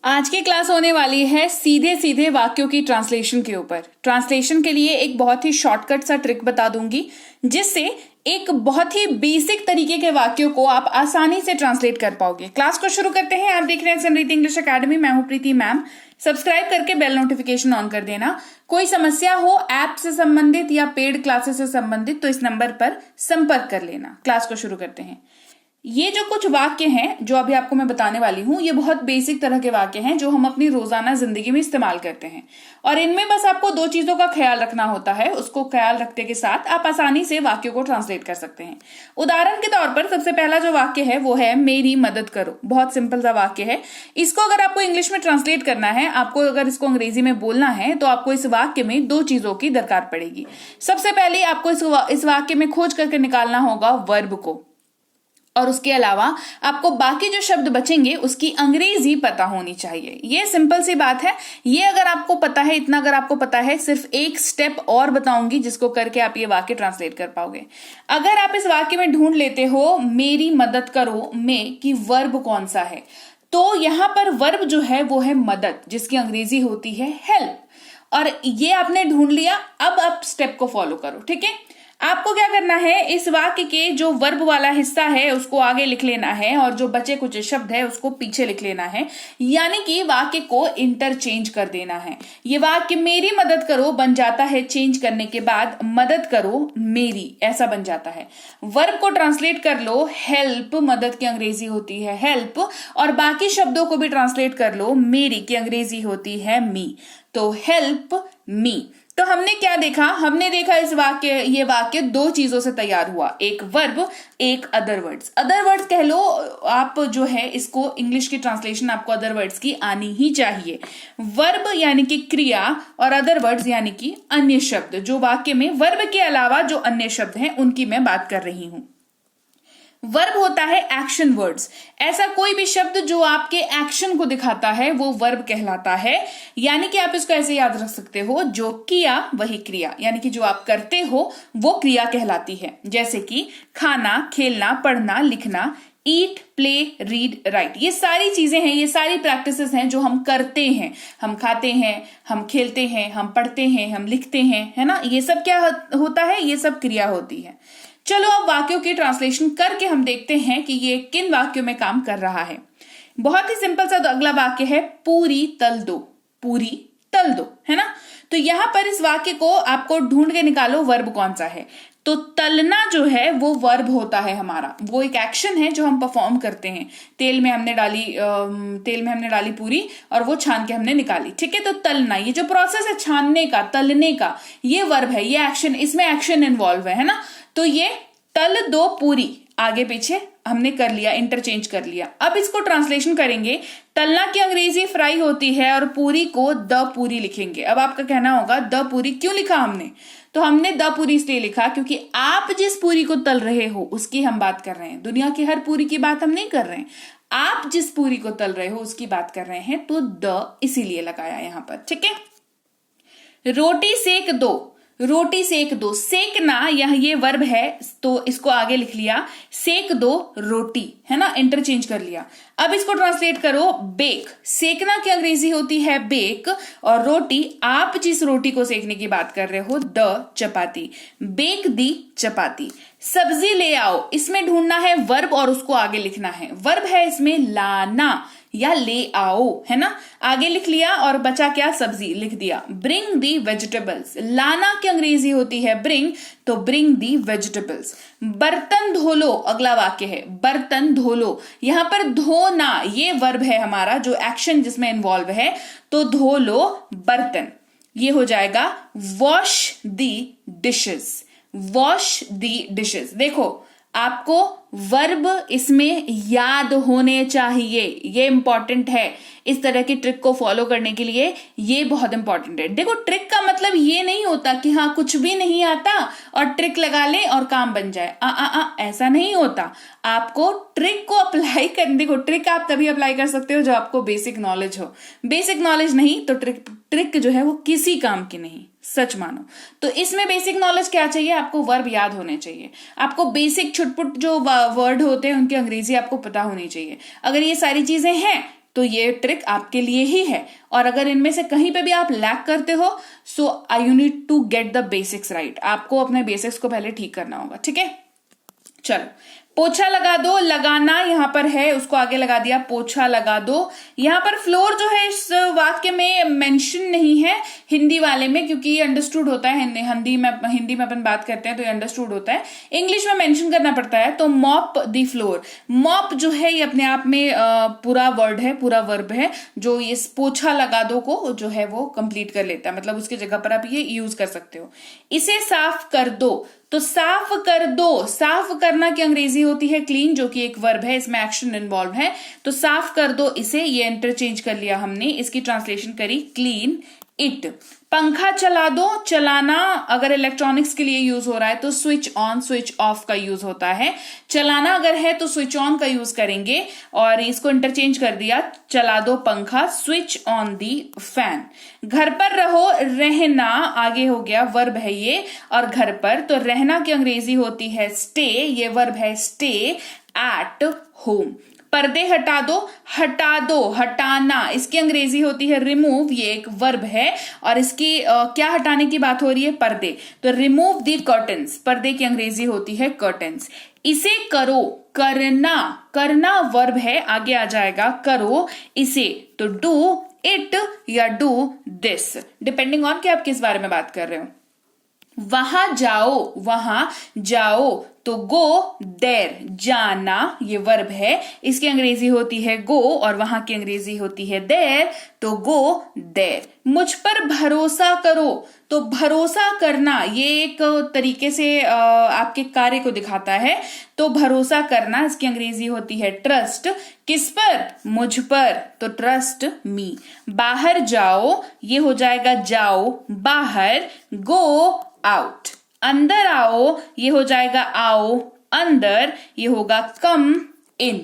आज की क्लास होने वाली है सीधे सीधे वाक्यों की ट्रांसलेशन के ऊपर। ट्रांसलेशन के लिए एक बहुत ही शॉर्टकट सा ट्रिक बता दूंगी जिससे एक बहुत ही बेसिक तरीके के वाक्यों को आप आसानी से ट्रांसलेट कर पाओगे। क्लास को शुरू करते हैं। आप देख रहे हैं समृद्धि इंग्लिश एकेडमी। मैं हूं प्रीति मैम। सब्सक्राइब करके बेल नोटिफिकेशन ऑन कर देना। कोई समस्या हो ऐप से संबंधित या पेड क्लासेस से संबंधित तो इस नंबर पर संपर्क कर लेना। क्लास को शुरू करते हैं। ये जो कुछ वाक्य हैं जो अभी आपको मैं बताने वाली हूं, ये बहुत बेसिक तरह के वाक्य हैं जो हम अपनी रोजाना जिंदगी में इस्तेमाल करते हैं और इनमें बस आपको दो चीजों का ख्याल रखना होता है। उसको ख्याल रखते के साथ आप आसानी से वाक्यों को ट्रांसलेट कर सकते हैं। उदाहरण के तौर पर सबसे पहला जो वाक्य है वो है मेरी मदद करो। बहुत सिंपल सा वाक्य है। इसको अगर आपको इंग्लिश में ट्रांसलेट करना है, आपको अगर इसको अंग्रेजी में बोलना है तो आपको इस वाक्य में दो चीजों की दरकार पड़ेगी। सबसे पहले आपको इस वाक्य में खोज करके निकालना होगा वर्ब को, और उसके अलावा आपको बाकी जो शब्द बचेंगे उसकी अंग्रेजी पता होनी चाहिए। ये सिंपल सी बात है। ये अगर आपको पता है, इतना अगर आपको पता है, सिर्फ एक स्टेप और बताऊंगी जिसको करके आप ये वाक्य ट्रांसलेट कर पाओगे। अगर आप इस वाक्य में ढूंढ लेते हो मेरी मदद करो में कि वर्ब कौन सा है, तो यहां पर वर्ब जो है वो है मदद, जिसकी अंग्रेजी होती है हेल्प। और ये आपने ढूंढ लिया। अब आप स्टेप को फॉलो करो। ठीक है, आपको क्या करना है, इस वाक्य के जो वर्ब वाला हिस्सा है उसको आगे लिख लेना है और जो बचे कुछ शब्द है उसको पीछे लिख लेना है, यानी कि वाक्य को इंटरचेंज कर देना है। ये वाक्य मेरी मदद करो बन जाता है चेंज करने के बाद मदद करो मेरी, ऐसा बन जाता है। वर्ब को ट्रांसलेट कर लो हेल्प, मदद की अंग्रेजी होती है हेल्प, और बाकी शब्दों को भी ट्रांसलेट कर लो, मेरी की अंग्रेजी होती है मी, तो हेल्प मी। तो हमने क्या देखा, हमने देखा ये वाक्य दो चीजों से तैयार हुआ, एक वर्ब एक अदर वर्ड्स। अदर वर्ड्स कह लो आप, जो है इसको इंग्लिश की ट्रांसलेशन आपको अदर वर्ड्स की आनी ही चाहिए। वर्ब यानी कि क्रिया और अदर वर्ड्स यानी कि अन्य शब्द, जो वाक्य में वर्ब के अलावा जो अन्य शब्द हैं उनकी मैं बात कर रही हूं। वर्ब होता है एक्शन वर्ड्स। ऐसा कोई भी शब्द जो आपके एक्शन को दिखाता है वो वर्ब कहलाता है। यानी कि आप इसको ऐसे याद रख सकते हो, जो किया वही क्रिया, यानी कि जो आप करते हो वो क्रिया कहलाती है। जैसे कि खाना, खेलना, पढ़ना, लिखना, ईट, प्ले, रीड, राइट, ये सारी चीजें हैं, ये सारी प्रैक्टिसेस हैं जो हम करते हैं। हम खाते हैं, हम खेलते हैं, हम पढ़ते हैं, हम लिखते हैं, है ना। ये सब क्या होता है, ये सब क्रिया होती है। चलो अब वाक्यों की ट्रांसलेशन करके हम देखते हैं कि ये किन वाक्यों में काम कर रहा है। बहुत ही सिंपल सा अगला वाक्य है पूरी तल दो। पूरी तल दो, है ना। तो यहां पर इस वाक्य को आपको ढूंढ के निकालो वर्ब कौन सा है। तो तलना जो है वो वर्ब होता है हमारा, वो एक एक्शन है जो हम परफॉर्म करते हैं। तेल में हमने डाली पूरी और वो छान के हमने निकाली। ठीक है, तो तलना, ये जो प्रोसेस है छानने का, तलने का, ये वर्ब है, ये एक्शन, इसमें एक्शन इन्वॉल्व है ना। तो ये तल दो पूरी, आगे पीछे हमने कर लिया, इंटरचेंज कर लिया। अब इसको ट्रांसलेशन करेंगे। तलना की अंग्रेजी फ्राई होती है और पूरी को द पूरी लिखेंगे। अब आपका कहना होगा द पूरी क्यों लिखा हमने, तो हमने द पूरी इसलिए लिखा क्योंकि आप जिस पूरी को तल रहे हो उसकी हम बात कर रहे हैं। दुनिया की हर पूरी की बात हम नहीं कर रहे हैं, आप जिस पूरी को तल रहे हो उसकी बात कर रहे हैं, तो द इसीलिए लगाया यहां पर। ठीक है, रोटी सेक दो। रोटी सेक दो, सेकना यह ये वर्ब है तो इसको आगे लिख लिया, सेक दो रोटी, है ना, इंटरचेंज कर लिया। अब इसको ट्रांसलेट करो बेक। सेकना की अंग्रेजी होती है बेक और रोटी, आप जिस रोटी को सेकने की बात कर रहे हो, द चपाती, बेक दी चपाती। सब्जी ले आओ, इसमें ढूंढना है वर्ब और उसको आगे लिखना है। वर्ब है इसमें लाना या ले आओ, है ना, आगे लिख लिया और बचा क्या, सब्जी लिख दिया। ब्रिंग दी वेजिटेबल्स, लाना की अंग्रेजी होती है ब्रिंग, तो ब्रिंग दी वेजिटेबल्स। बर्तन धो लो, अगला वाक्य है बर्तन धो लो। यहां पर धोना ये वर्ब है हमारा, जो एक्शन जिसमें इन्वॉल्व है, तो धो लो बर्तन, ये हो जाएगा वॉश दी डिशेस। वॉश दी डिशेस। देखो आपको वर्ब इसमें याद होने चाहिए, ये इंपॉर्टेंट है। इस तरह की ट्रिक को फॉलो करने के लिए ये बहुत इंपॉर्टेंट है। देखो ट्रिक का मतलब ये नहीं होता कि हाँ कुछ भी नहीं आता और ट्रिक लगा ले और काम बन जाए। ऐसा नहीं होता। आपको ट्रिक को अप्लाई कर, देखो ट्रिक आप तभी अप्लाई कर सकते हो जो आपको बेसिक नॉलेज हो। बेसिक नॉलेज नहीं तो ट्रिक जो है वो किसी काम की नहीं, सच मानो। तो इसमें बेसिक नॉलेज क्या चाहिए, आपको वर्ब याद होने चाहिए, आपको बेसिक छुटपुट जो वर्ड होते हैं उनकी अंग्रेजी आपको पता होनी चाहिए। अगर ये सारी चीजें हैं तो ये ट्रिक आपके लिए ही है। और अगर इनमें से कहीं पे भी आप लैक करते हो, so you need to get the basics right. आपको अपने बेसिक्स को पहले ठीक करना होगा, ठीक है। चलो, पोछा लगा दो, लगाना यहां पर है, उसको आगे लगा दिया, पोछा लगा दो। यहां पर फ्लोर जो है इस वाक्य में मेंशन नहीं है हिंदी वाले में, क्योंकि ये अंडरस्टूड होता है हिंदी में अपन बात करते हैं तो ये अंडरस्टूड होता है, इंग्लिश में मेंशन करना पड़ता है। तो मॉप द फ्लोर, मॉप जो है ये अपने आप में पूरा वर्ड है, पूरा वर्ब है, जो ये पोछा लगा दो को जो है वो कंप्लीट कर लेता है, मतलब उसकी जगह पर आप ये यूज कर सकते हो। इसे साफ कर दो, तो साफ कर दो, साफ करना की अंग्रेजी होती है क्लीन, जो कि एक वर्ब है, इसमें एक्शन इन्वॉल्व है। तो साफ कर दो इसे, ये इंटरचेंज कर लिया हमने, इसकी ट्रांसलेशन करी क्लीन इट। पंखा चला दो, चलाना अगर इलेक्ट्रॉनिक्स के लिए यूज हो रहा है तो स्विच ऑन स्विच ऑफ का यूज होता है। चलाना अगर है तो स्विच ऑन का यूज करेंगे, और इसको इंटरचेंज कर दिया, चला दो पंखा, स्विच ऑन दी फैन। घर पर रहो, रहना आगे हो गया, वर्ब है ये, और घर पर तो रहना की अंग्रेजी होती है स्टे, ये वर्ब है स्टे एट होम। पर्दे हटा दो, हटाना इसकी अंग्रेजी होती है रिमूव, ये एक वर्ब है, और इसकी क्या हटाने की बात हो रही है, पर्दे, तो रिमूव दी कर्टन्स, पर्दे की अंग्रेजी होती है कर्टन्स। इसे करो, करना वर्ब है, आगे आ जाएगा जाएगा इसे, तो डू इट या डू दिस, डिपेंडिंग ऑन कि आप किस बारे में बात कर रहे हो। वहां जाओ तो गो देर, जाना ये वर्ब है, इसकी अंग्रेजी होती है गो, और वहां की अंग्रेजी होती है देर, तो गो देर। मुझ पर भरोसा करो, तो भरोसा करना ये एक तरीके से आपके कार्य को दिखाता है, तो भरोसा करना इसकी अंग्रेजी होती है ट्रस्ट। किस पर, मुझ पर, तो ट्रस्ट मी। बाहर जाओ, ये हो जाएगा जाओ बाहर, गो आउट। अंदर आओ, ये हो जाएगा आओ अंदर, ये होगा कम इन।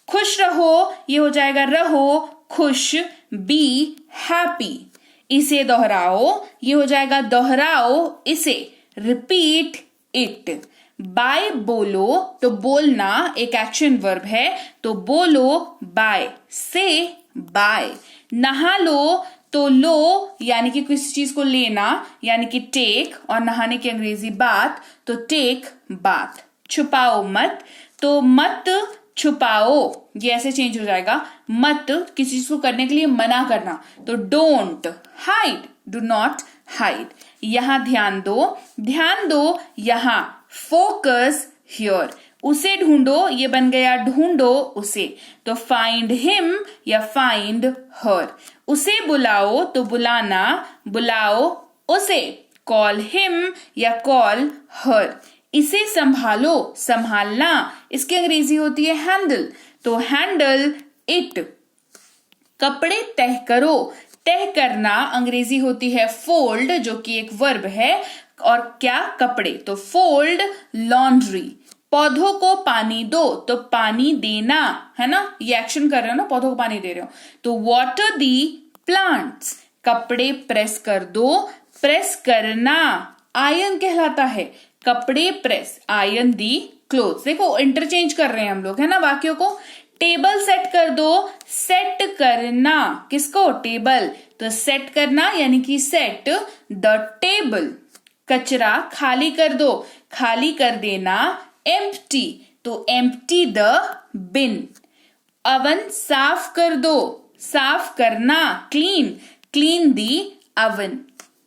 खुश रहो, ये हो जाएगा रहो खुश, बी हैप्पी। इसे दोहराओ, ये हो जाएगा दोहराओ इसे, रिपीट इट। बाय बोलो, तो बोलना एक एक्शन वर्ब है, तो बोलो बाय, से बाय। नहा लो, तो लो यानी कि किसी चीज को लेना, यानी कि टेक, और नहाने की अंग्रेजी बात, तो टेक बात। छुपाओ मत, तो मत छुपाओ, ये ऐसे चेंज हो जाएगा, मत किसी चीज को करने के लिए मना करना, तो don't hide, do not hide. यहां ध्यान दो यहां, फोकस हियर। उसे ढूंढो, ये बन गया ढूंढो उसे, तो फाइंड हिम या फाइंड हर। उसे बुलाओ, तो बुलाना, बुलाओ उसे, कॉल हिम या कॉल हर। इसे संभालो, संभालना इसकी अंग्रेजी होती है हैंडल, तो हैंडल इट। कपड़े तह करो, तह करना अंग्रेजी होती है फोल्ड, जो कि एक वर्ब है, और क्या, कपड़े, तो फोल्ड लॉन्ड्री। पौधों को पानी दो, तो पानी देना है ना, ये एक्शन कर रहे हो ना, पौधों को पानी दे रहे हो, तो वाटर दी प्लांट्स। कपड़े प्रेस कर दो, प्रेस करना आयरन कहलाता है, कपड़े प्रेस, आयरन दी क्लोथ्स। देखो इंटरचेंज कर रहे हैं हम लोग, है ना वाक्यों को। टेबल सेट कर दो, सेट करना किसको, टेबल, तो सेट करना यानी कि सेट द टेबल। कचरा खाली कर दो, खाली कर देना, एम्प्टी, तो एम्प्टी द बिन। अवन साफ कर दो, साफ करना, क्लीन, क्लीन दी अवन।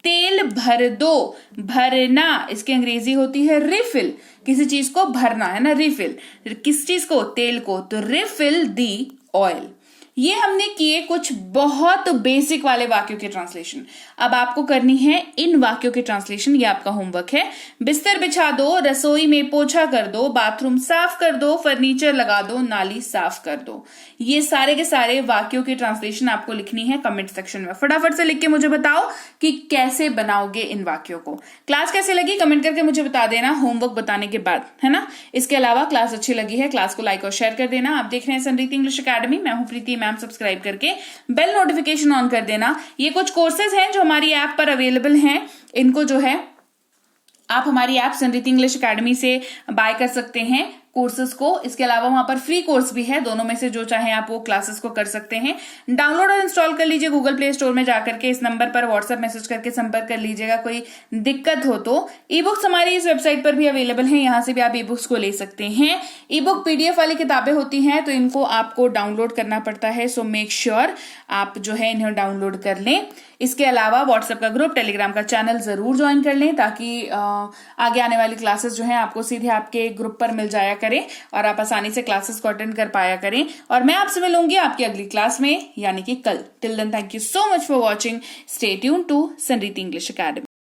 तेल भर दो, भरना इसकी अंग्रेजी होती है रिफिल, किसी चीज को भरना है ना, रिफिल, किस चीज को, तेल को, तो रिफिल दी ऑयल। ये हमने किए कुछ बहुत बेसिक वाले वाक्यों के ट्रांसलेशन। अब आपको करनी है इन वाक्यों के ट्रांसलेशन, ये आपका होमवर्क है। बिस्तर बिछा दो, रसोई में पोछा कर दो, बाथरूम साफ कर दो, फर्नीचर लगा दो, नाली साफ कर दो। ये सारे के सारे वाक्यों की ट्रांसलेशन आपको लिखनी है कमेंट सेक्शन में। फटाफट से लिख के मुझे बताओ कि कैसे बनाओगे इन वाक्यों को। क्लास कैसे लगी कमेंट करके मुझे बता देना होमवर्क बताने के बाद, है ना। इसके अलावा क्लास अच्छी लगी है, क्लास को लाइक और शेयर कर देना। आप देख रहे हैं समृद्धि इंग्लिश अकेडमी, मैं हूं प्रीति मैम। सब्सक्राइब करके बेल नोटिफिकेशन ऑन कर देना। ये कुछ कोर्सेज हैं जो हमारी ऐप पर अवेलेबल हैं, इनको जो है आप हमारी ऐप समृद्धि इंग्लिश अकेडमी से बाय कर सकते हैं। कोर्सेज को। इसके अलावा वहां पर फ्री कोर्स भी है, दोनों में से जो चाहे आप वो क्लासेस को कर सकते हैं। डाउनलोड और इंस्टॉल कर लीजिए गूगल प्ले स्टोर में जाकर के। इस नंबर पर व्हाट्सएप मैसेज करके संपर्क कर लीजिएगा कोई दिक्कत हो तो। ई बुक्स हमारी इस वेबसाइट पर भी अवेलेबल है, यहां से भी आप ई बुक्स को ले सकते हैं। ई बुक पीडीएफ वाली किताबें होती हैं तो इनको आपको डाउनलोड करना पड़ता है, सो मेक श्योर आप जो है इन्हें डाउनलोड कर लें। इसके अलावा व्हाट्सएप का ग्रुप, टेलीग्राम का चैनल जरूर ज्वाइन कर लें ताकि आगे आने वाली क्लासेस जो है आपको सीधे आपके ग्रुप पर मिल जाया करें और आप आसानी से क्लासेस को अटेंड कर पाया करें। और मैं आपसे मिलूंगी आपकी अगली क्लास में, यानी कि कल। Till then thank you so much for watching. Stay tuned to Sanriti English academy.